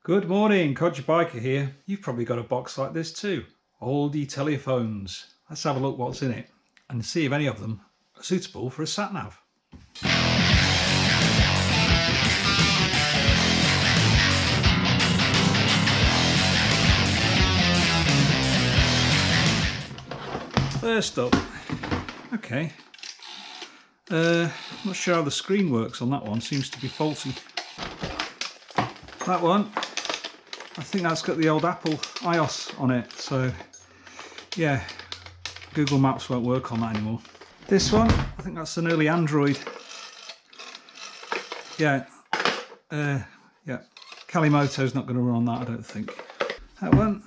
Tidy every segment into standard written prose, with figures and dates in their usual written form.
Good morning, Codger Biker here. You've probably got a box like this too. Oldie telephones. Let's have a look what's in it and see if any of them are suitable for a Sat Nav. First up, okay. Not sure how the screen works on that one, seems to be faulty. That one, I think that's got the old Apple iOS on it, so yeah, Google Maps won't work on that anymore. This one, I think that's an early Android. Yeah, Calimoto's not going to run on that, I don't think. That one,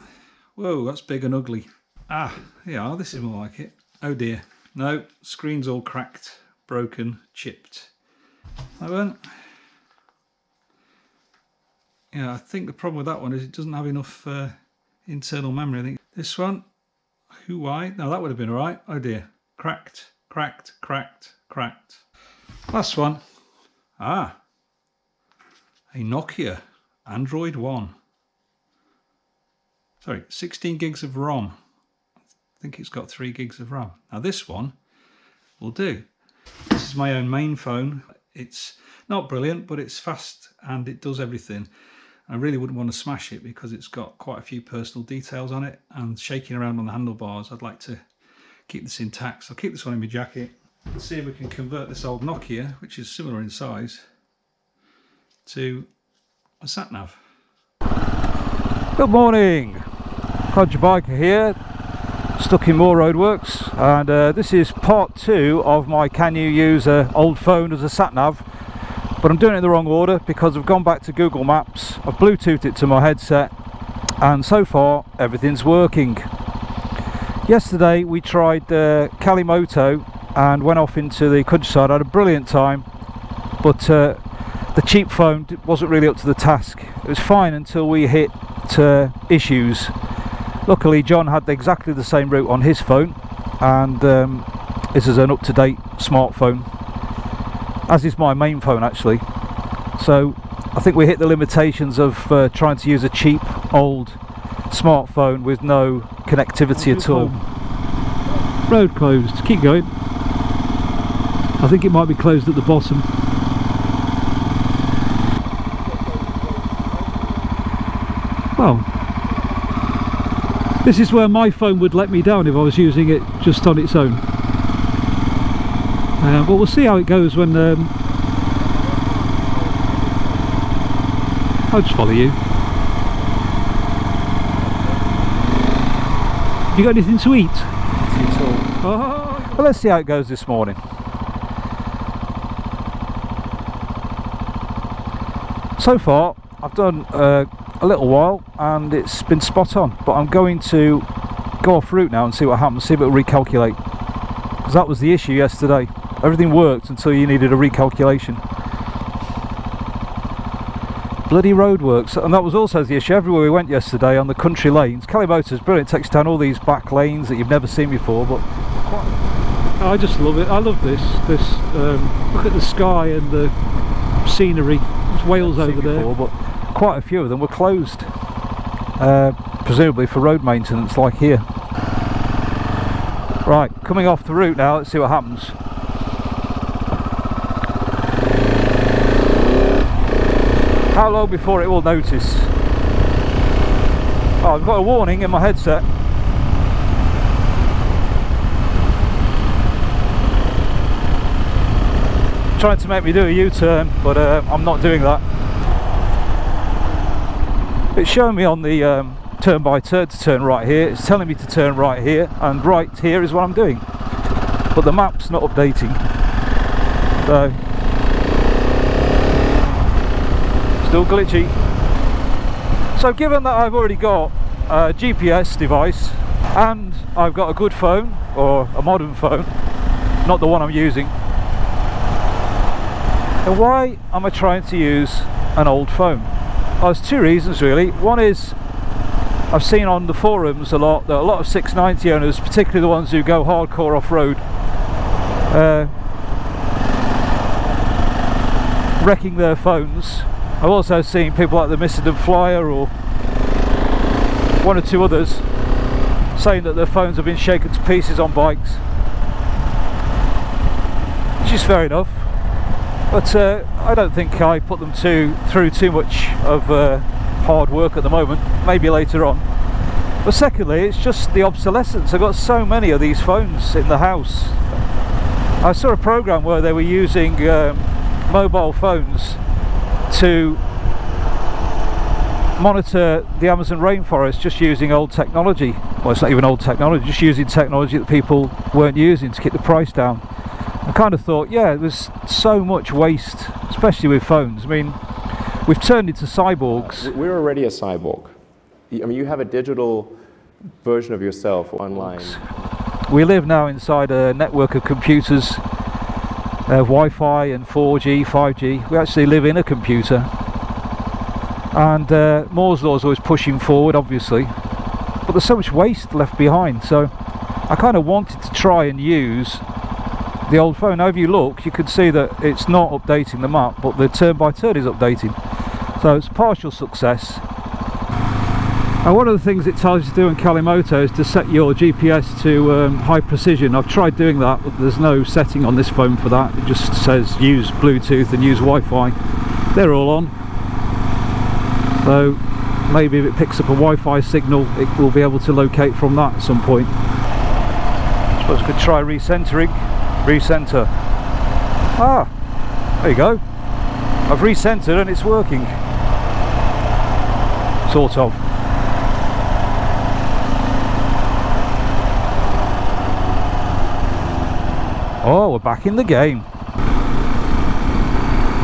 whoa, that's big and ugly. Ah, yeah, this is more like it. Oh dear, no, screen's all cracked, broken, chipped. That one. Yeah, I think the problem with that one is it doesn't have enough internal memory. I think this one, why? No, that would have been all right. Oh dear, cracked, cracked, cracked, cracked. Last one. Ah, a Nokia Android 1. Sorry, 16 gigs of ROM. I think it's got 3 gigs of RAM. Now this one will do. This is my own main phone. It's not brilliant, but it's fast and it does everything. I really wouldn't want to smash it because it's got quite a few personal details on it, and shaking around on the handlebars, I'd like to keep this intact. So I'll keep this one in my jacket and see if we can convert this old Nokia, which is similar in size, to a Sat Nav. Good morning, Codger Biker here, stuck in more roadworks, and this is part 2 of my can you use an old phone as a Sat Nav. But I'm doing it in the wrong order because I've gone back to Google Maps, I've Bluetoothed it to my headset, and so far everything's working. Yesterday we tried Calimoto and went off into the countryside. I had a brilliant time, but the cheap phone wasn't really up to the task. It was fine until we hit issues. Luckily John had exactly the same route on his phone, and this is an up-to-date smartphone, as is my main phone actually. So I think we hit the limitations of trying to use a cheap old smartphone with no connectivity at all. Road closed, keep going. I think it might be closed at the bottom. Well, this is where my phone would let me down if I was using it just on its own. But we'll see how it goes when I'll just follow you. Have you got anything to eat? Oh. Well, let's see how it goes this morning. So far I've done a little while and it's been spot on, but I'm going to go off route now and see what happens, see if it'll recalculate, because that was the issue yesterday. Everything worked until you needed a recalculation. Bloody roadworks, and that was also the issue everywhere we went yesterday on the country lanes. Calimoto's brilliant, takes down all these back lanes that you've never seen before, but I just love it. I love this. Look at the sky and the scenery. There's Wales over there. Before, but quite a few of them were closed, presumably for road maintenance, like here. Right, coming off the route now. Let's see what happens. How long before it will notice? Oh, I've got a warning in my headset. Trying to make me do a U-turn, but I'm not doing that. It's showing me on the turn by turn to turn right here. It's telling me to turn right here, and right here is what I'm doing. But the map's not updating. So still glitchy. So given that I've already got a GPS device and I've got a good phone, or a modern phone, not the one I'm using, then why am I trying to use an old phone? Well, there's 2 reasons really. One is I've seen on the forums a lot that a lot of 690 owners, particularly the ones who go hardcore off-road, wrecking their phones I've also seen people like the Mr. Flyer or one or two others saying that their phones have been shaken to pieces on bikes, which is fair enough, but I don't think I put them through too much of hard work at the moment. Maybe later on. But secondly, it's just the obsolescence. I've got so many of these phones in the house. I saw a program where they were using mobile phones to monitor the Amazon rainforest just using old technology. Well, it's not even old technology, just using technology that people weren't using to keep the price down. I kind of thought, yeah, there's so much waste, especially with phones. I mean, we've turned into cyborgs. We're already a cyborg. I mean, you have a digital version of yourself online. We live now inside a network of computers, Wi-Fi and 4G, 5G. We actually live in a computer. And Moore's law is always pushing forward, obviously. But there's so much waste left behind. So I kind of wanted to try and use the old phone. Now, if you look, you can see that it's not updating the map, but the turn by turn is updating. So it's a partial success. Now, one of the things it tells you to do in Calimoto is to set your GPS to high precision. I've tried doing that, but there's no setting on this phone for that. It just says use Bluetooth and use Wi-Fi. They're all on. So maybe if it picks up a Wi-Fi signal, it will be able to locate from that at some point. I suppose I could try recentering. Recenter. Ah, there you go. I've recentered and it's working. Sort of. Oh, we're back in the game.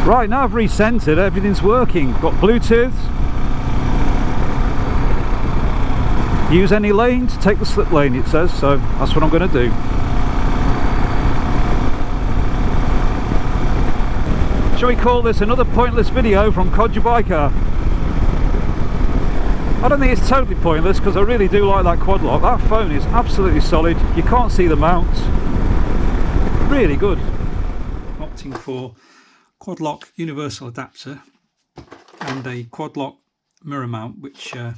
Right, now I've recentered, everything's working. Got Bluetooth. Use any lane to take the slip lane, it says, so that's what I'm going to do. Shall we call this another pointless video from Codger Biker? I don't think it's totally pointless because I really do like that quad lock. That phone is absolutely solid. You can't see the mount. Really good. Opting for quad lock universal adapter and a quad lock mirror mount, which I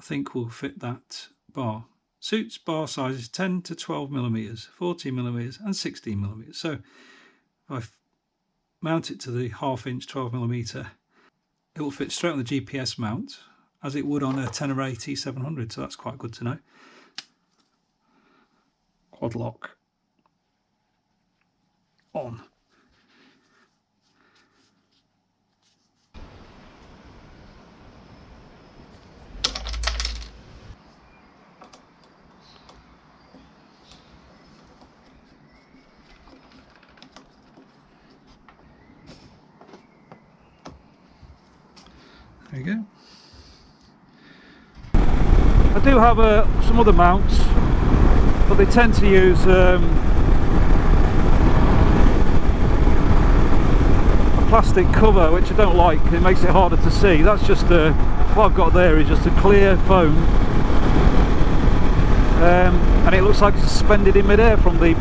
think will fit that bar. Suits bar sizes 10 to 12 millimeters, 14 millimeters, and 16 millimeters. So if I mount it to the 1/2 inch 12 millimeter, it will fit straight on the GPS mount as it would on a Tenere T700. So that's quite good to know. Quad lock on. There you go. I do have some other mounts, but they tend to use a plastic cover, which I don't like. It makes it harder to see. That's just what I've got there is just a clear foam, and it looks like it's suspended in midair from the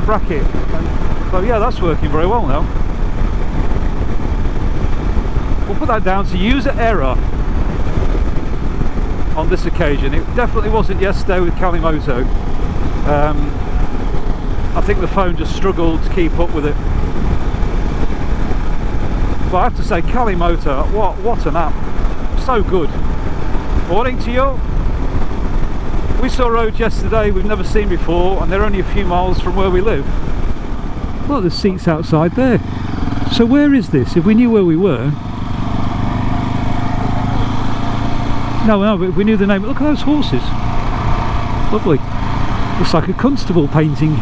bracket. And so yeah, that's working very well now. We'll put that down to user error on this occasion. It definitely wasn't yesterday with Calimoto. I think the phone just struggled to keep up with it. But I have to say, Calimoto, what an app. So good. According to you, we saw roads yesterday we've never seen before, and they're only a few miles from where we live. Well, the seats outside there. So where is this? If we knew where we were. No, but if we knew the name. Look at those horses. Lovely. Looks like a constable painting.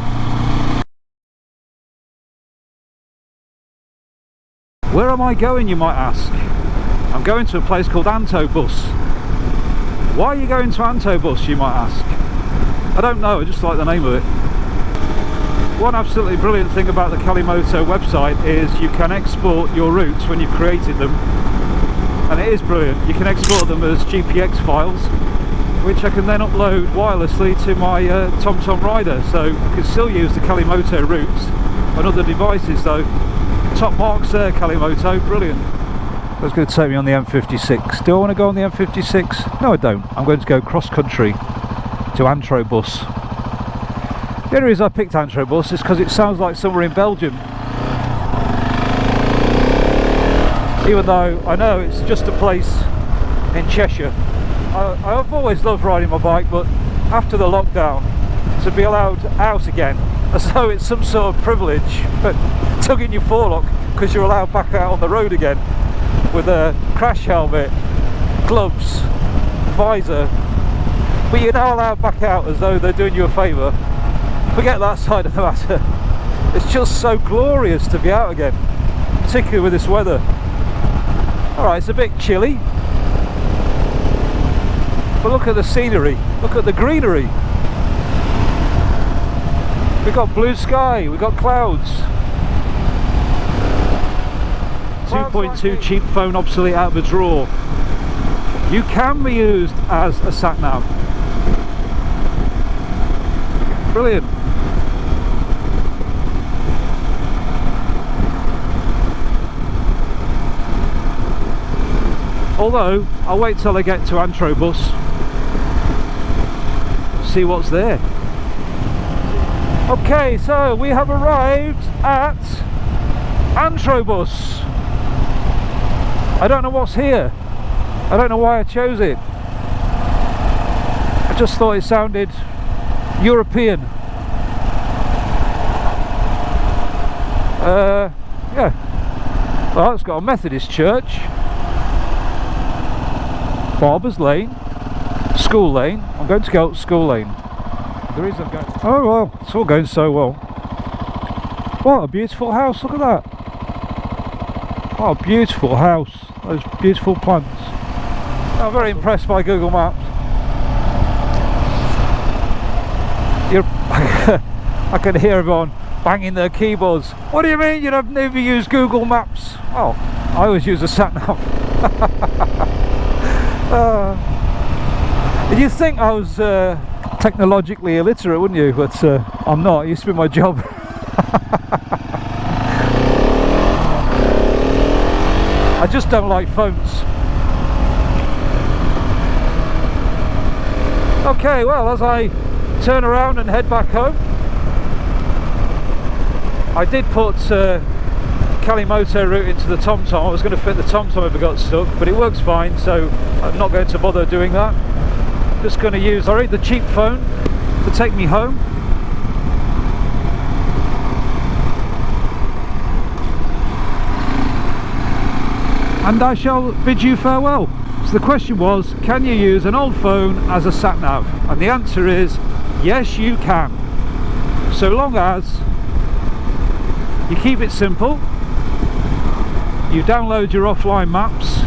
Where am I going, you might ask? I'm going to a place called Antobus. Why are you going to Antobus, you might ask? I don't know, I just like the name of it. One absolutely brilliant thing about the Calimoto website is you can export your routes when you've created them. And it is brilliant. You can export them as GPX files, which I can then upload wirelessly to my TomTom rider. So I can still use the Calimoto routes on other devices though. Top marks there, Calimoto, brilliant. That's going to take me on the M56. Do I want to go on the M56? No, I don't. I'm going to go cross country to Antrobus. The only reason I picked Antrobus is because it sounds like somewhere in Belgium. Even though I know it's just a place in Cheshire. I've always loved riding my bike, but after the lockdown, to be allowed out again, as though it's some sort of privilege, but tugging your forelock because you're allowed back out on the road again with a crash helmet, gloves, visor, but you're now allowed back out as though they're doing you a favour. Forget that side of the matter. It's just so glorious to be out again, particularly with this weather. Alright, it's a bit chilly, but look at the scenery, look at the greenery. We've got blue sky, we've got clouds. 2.2 cheap phone obsolete out of the drawer. You can be used as a sat nav. Brilliant. Although, I'll wait till I get to Antrobus, see what's there. Okay, so we have arrived at Antrobus. I don't know what's here. I don't know why I chose it. I just thought it sounded European. Yeah. Well, it's got a Methodist church. Barber's Lane, School Lane. I'm going to go up School Lane. The reason I'm going. Oh well, it's all going so well. What a beautiful house! Look at that. What a beautiful house. Those beautiful plants. I'm very impressed by Google Maps. I can hear everyone banging their keyboards. What do you mean you've never used Google Maps? Well, I always use a Sat Nav. You'd think I was technologically illiterate, wouldn't you? But I'm not. It used to be my job. I just don't like phones. Okay, well, as I turn around and head back home, I did put Calimoto route into the TomTom. I was going to fit the TomTom if it got stuck, but it works fine, so I'm not going to bother doing that. Just going to use the cheap phone to take me home. And I shall bid you farewell. So the question was, can you use an old phone as a sat nav? And the answer is yes, you can, so long as you keep it simple. You download your offline maps,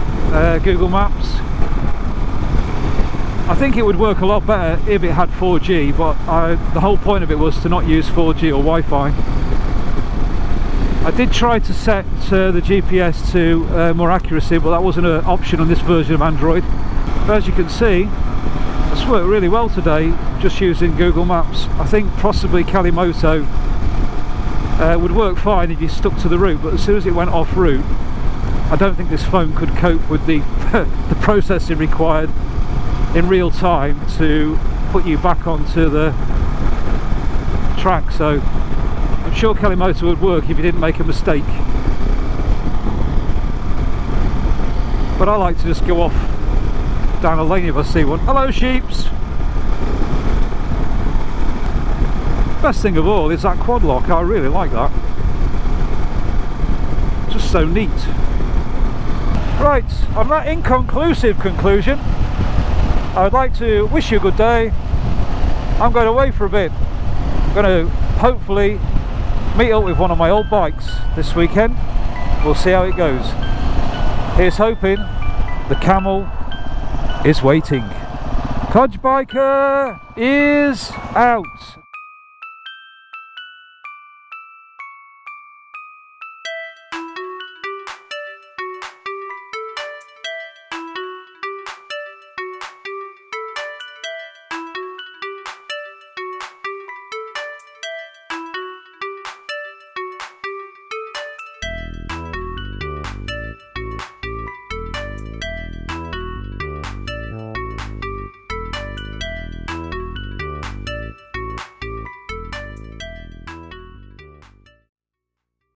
Google Maps. I think it would work a lot better if it had 4G, but the whole point of it was to not use 4G or Wi-Fi. I did try to set the GPS to more accuracy, but that wasn't an option on this version of Android. But as you can see, it's worked really well today, just using Google Maps. I think possibly Calimoto would work fine if you stuck to the route, but as soon as it went off route, I don't think this phone could cope with the the processing required in real time to put you back onto the track. So I'm sure Calimoto would work if you didn't make a mistake, but I like to just go off down a lane if I see one. Hello sheeps! Best thing of all is that quad lock. I really like that. Just so neat. Right, on that inconclusive conclusion, I would like to wish you a good day. I'm going away for a bit. I'm going to hopefully meet up with one of my old bikes this weekend. We'll see how it goes. Here's hoping. The camel is waiting. Codger Biker is out.